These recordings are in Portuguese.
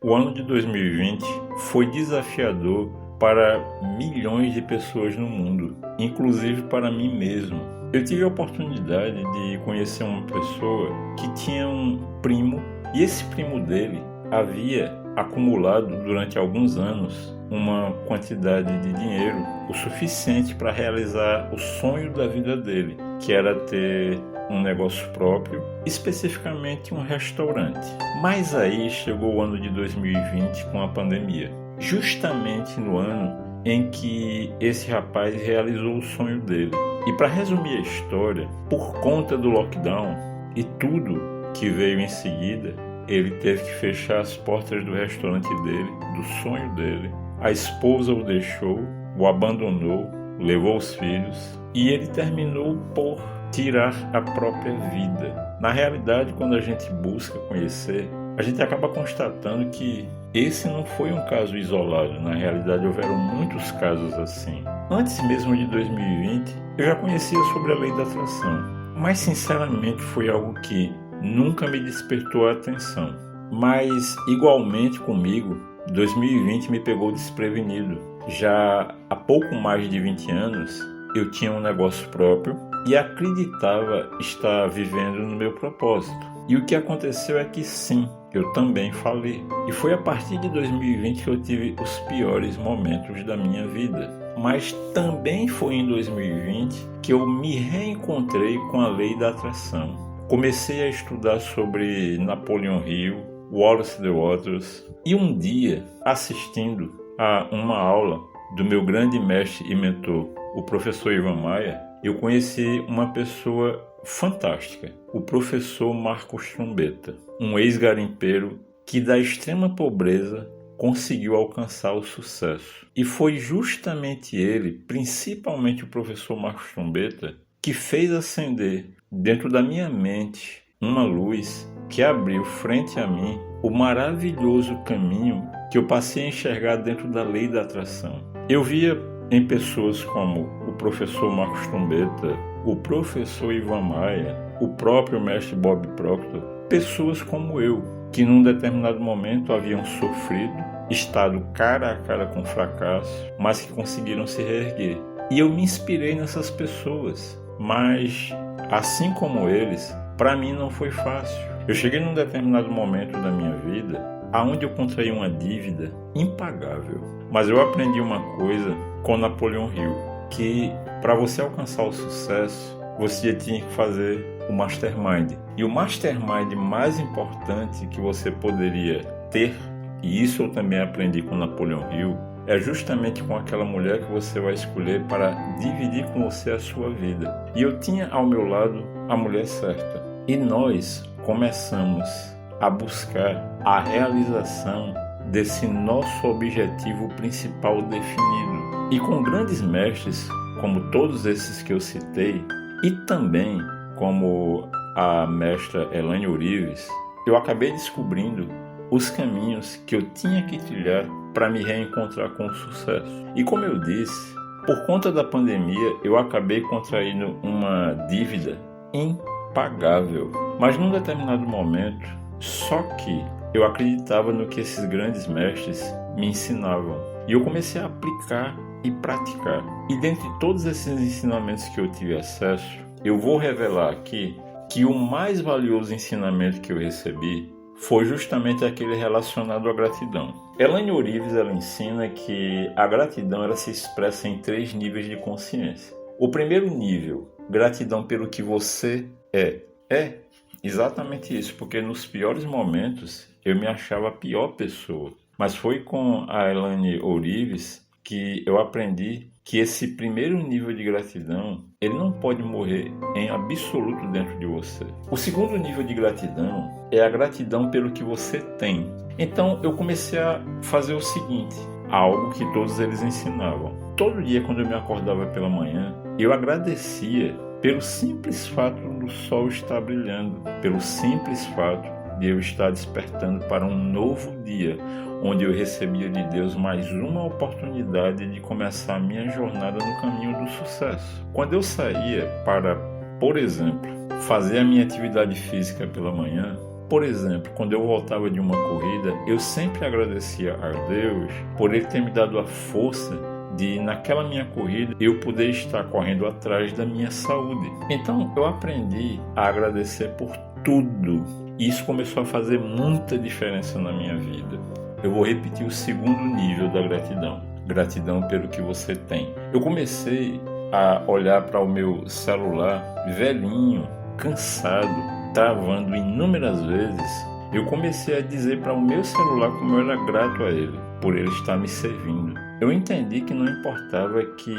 O ano de 2020 foi desafiador para milhões de pessoas no mundo, inclusive para mim mesmo. Eu tive a oportunidade de conhecer uma pessoa que tinha um primo, e esse primo dele havia acumulado durante alguns anos uma quantidade de dinheiro o suficiente para realizar o sonho da vida dele, que era ter um negócio próprio, especificamente um restaurante. Mas aí chegou o ano de 2020 com a pandemia, justamente no ano em que esse rapaz realizou o sonho dele. E para resumir a história, por conta do lockdown e tudo que veio em seguida, ele teve que fechar as portas do restaurante dele, do sonho dele. A esposa o deixou, o abandonou, levou os filhos e ele terminou por tirar a própria vida. Na realidade, quando a gente busca conhecer, a gente acaba constatando que esse não foi um caso isolado. Na realidade, houveram muitos casos assim. Antes mesmo de 2020, eu já conhecia sobre a lei da atração, mas sinceramente foi algo que nunca me despertou a atenção. Mas, igualmente comigo, 2020 me pegou desprevenido. Já há pouco mais de 20 anos, eu tinha um negócio próprio e acreditava estar vivendo no meu propósito. E o que aconteceu é que sim, eu também falei. E foi a partir de 2020 que eu tive os piores momentos da minha vida. Mas também foi em 2020 que eu me reencontrei com a lei da atração. Comecei a estudar sobre Napoleon Hill, Wallace the Waters, e um dia, assistindo a uma aula do meu grande mestre e mentor, o professor Ivan Maia, eu conheci uma pessoa fantástica, o professor Marcos Trombetta, um ex-garimpeiro que da extrema pobreza conseguiu alcançar o sucesso. E foi justamente ele, principalmente o professor Marcos Trombetta, que fez acender dentro da minha mente uma luz que abriu frente a mim o maravilhoso caminho que eu passei a enxergar dentro da lei da atração. Eu via em pessoas como o professor Marcos Trombetta, o professor Ivan Maia, o próprio mestre Bob Proctor, pessoas como eu, que num determinado momento haviam sofrido, estado cara a cara com fracasso, mas que conseguiram se reerguer. E eu me inspirei nessas pessoas, mas assim como eles, para mim não foi fácil. Eu cheguei num determinado momento da minha vida aonde eu contraí uma dívida impagável. Mas eu aprendi uma coisa com Napoleon Hill, que para você alcançar o sucesso, você tinha que fazer o mastermind. E o mastermind mais importante que você poderia ter, e isso eu também aprendi com Napoleon Hill, é justamente com aquela mulher que você vai escolher para dividir com você a sua vida. E eu tinha ao meu lado a mulher certa. E nós começamos a buscar a realização desse nosso objetivo principal definido. E com grandes mestres, como todos esses que eu citei, e também como a mestra Elaine Orives, eu acabei descobrindo os caminhos que eu tinha que trilhar para me reencontrar com o sucesso. E como eu disse, por conta da pandemia, eu acabei contraindo uma dívida impagável. Mas num determinado momento, só que eu acreditava no que esses grandes mestres me ensinavam. E eu comecei a aplicar e praticar. E dentre todos esses ensinamentos que eu tive acesso, eu vou revelar aqui que o mais valioso ensinamento que eu recebi foi justamente aquele relacionado à gratidão. Elaine Orives, ela ensina que a gratidão ela se expressa em 3 níveis de consciência. O primeiro nível, gratidão pelo que você é. É exatamente isso, porque nos piores momentos eu me achava a pior pessoa. Mas foi com a Elaine Orives que eu aprendi que esse primeiro nível de gratidão, ele não pode morrer em absoluto dentro de você. O segundo nível de gratidão é a gratidão pelo que você tem. Então eu comecei a fazer o seguinte, algo que todos eles ensinavam. Todo dia quando eu me acordava pela manhã, eu agradecia pelo simples fato do sol estar brilhando, pelo simples fato de eu estar despertando para um novo dia, onde eu recebia de Deus mais uma oportunidade de começar a minha jornada no caminho do sucesso. Quando eu saía para, por exemplo, fazer a minha atividade física pela manhã, Por exemplo, quando eu voltava de uma corrida, eu sempre agradecia a Deus por Ele ter me dado a força de, naquela minha corrida, eu poder estar correndo atrás da minha saúde. Então, eu aprendi a agradecer por tudo. E isso começou a fazer muita diferença na minha vida. Eu vou repetir o segundo nível da gratidão. Gratidão pelo que você tem. Eu comecei a olhar para o meu celular velhinho, cansado, travando inúmeras vezes. Eu comecei a dizer para o meu celular como eu era grato a ele, por ele estar me servindo. Eu entendi que não importava que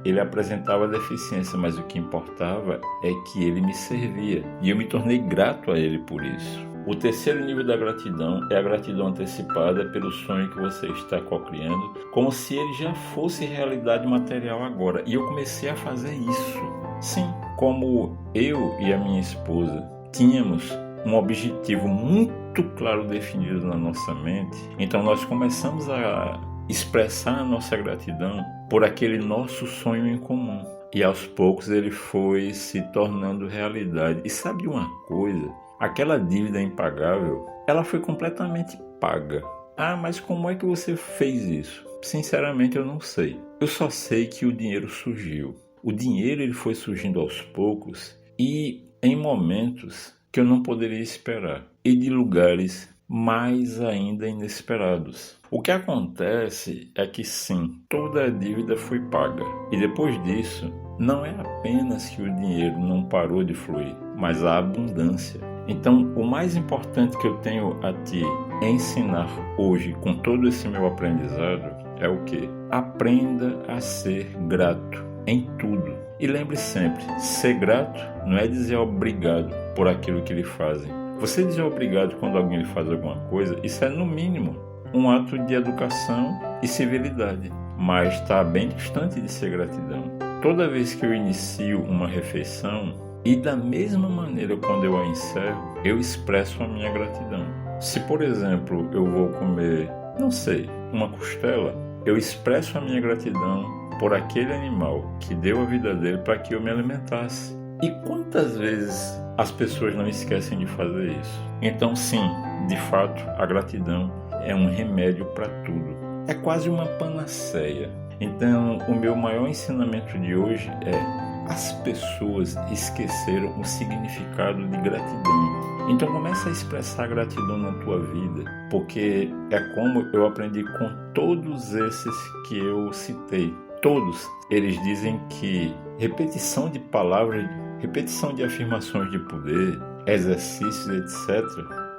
ele apresentava deficiência, mas o que importava é que ele me servia. E eu me tornei grato a ele por isso. O terceiro nível da gratidão é a gratidão antecipada pelo sonho que você está cocriando, como se ele já fosse realidade material agora. E eu comecei a fazer isso. Sim, como eu e a minha esposa tínhamos um objetivo muito claro definido na nossa mente, então nós começamos a expressar a nossa gratidão por aquele nosso sonho em comum. E aos poucos ele foi se tornando realidade. E sabe uma coisa? Aquela dívida impagável, ela foi completamente paga. Ah, mas como é que você fez isso? Sinceramente, eu não sei. Eu só sei que o dinheiro surgiu. O dinheiro ele foi surgindo aos poucos e em momentos que eu não poderia esperar. E de lugares mais ainda inesperados. O que acontece é que sim, toda a dívida foi paga. E depois disso, não é apenas que o dinheiro não parou de fluir, mas a abundância. Então, o mais importante que eu tenho a te ensinar hoje, com todo esse meu aprendizado, é o quê? Aprenda a ser grato em tudo. E lembre sempre, ser grato não é dizer obrigado por aquilo que lhe fazem. Você dizer obrigado quando alguém lhe faz alguma coisa, isso é no mínimo um ato de educação e civilidade, mas está bem distante de ser gratidão. Toda vez que eu inicio uma refeição, e da mesma maneira quando eu a encerro, eu expresso a minha gratidão. Se, por exemplo, eu vou comer, não sei, uma costela, eu expresso a minha gratidão por aquele animal que deu a vida dele para que eu me alimentasse. E quantas vezes as pessoas não esquecem de fazer isso? Então, sim, de fato, a gratidão é um remédio para tudo. É quase uma panaceia. Então, o meu maior ensinamento de hoje é: as pessoas esqueceram o significado de gratidão. Então começa a expressar gratidão na tua vida, porque é como eu aprendi com todos esses que eu citei. Todos eles dizem que repetição de palavras, repetição de afirmações de poder, exercícios, etc.,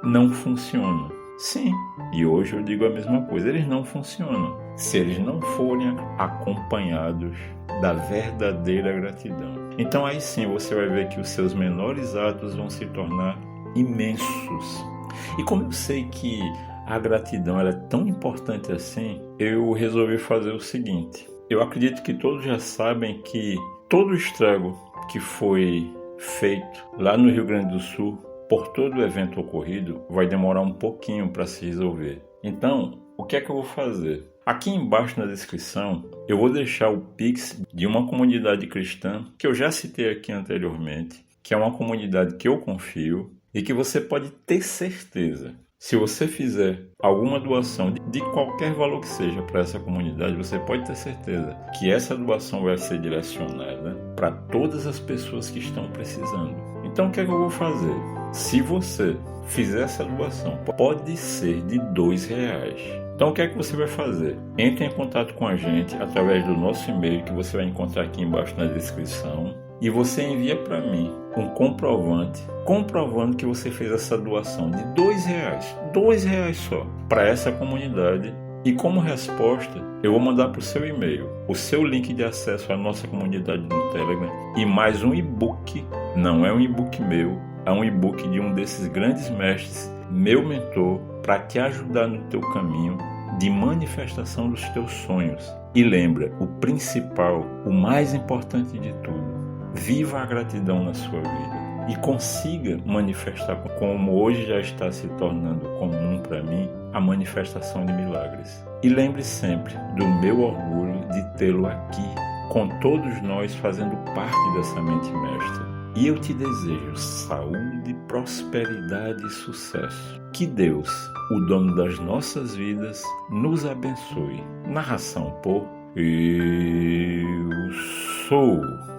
não funcionam. Sim, e hoje eu digo a mesma coisa, eles não funcionam se eles não forem acompanhados da verdadeira gratidão. Então aí sim você vai ver que os seus menores atos vão se tornar imensos. E como eu sei que a gratidão ela é tão importante assim, eu resolvi fazer o seguinte. Eu acredito que todos já sabem que todo o estrago que foi feito lá no Rio Grande do Sul por todo o evento ocorrido vai demorar um pouquinho para se resolver. Então, o que é que eu vou fazer? Aqui embaixo na descrição eu vou deixar o Pix de uma comunidade cristã que eu já citei aqui anteriormente, que é uma comunidade que eu confio e que você pode ter certeza. Se você fizer alguma doação de qualquer valor que seja para essa comunidade, você pode ter certeza que essa doação vai ser direcionada para todas as pessoas que estão precisando. Então o que é que eu vou fazer? Se você fizer essa doação, pode ser de R$2. Então o que é que você vai fazer? Entre em contato com a gente através do nosso e-mail que você vai encontrar aqui embaixo na descrição e você envia para mim um comprovante comprovando que você fez essa doação de R$2 só para essa comunidade. E como resposta, eu vou mandar para o seu e-mail o seu link de acesso à nossa comunidade no Telegram e mais um e-book. Não é um e-book meu, é um e-book de um desses grandes mestres, meu mentor, para te ajudar no teu caminho de manifestação dos teus sonhos. E lembra, o principal, o mais importante de tudo, viva a gratidão na sua vida e consiga manifestar, como hoje já está se tornando comum para mim, a manifestação de milagres. E lembre sempre do meu orgulho de tê-lo aqui, com todos nós fazendo parte dessa mente mestra. E eu te desejo saúde, prosperidade e sucesso. Que Deus, o dono das nossas vidas, nos abençoe. Narração por Eu Sou.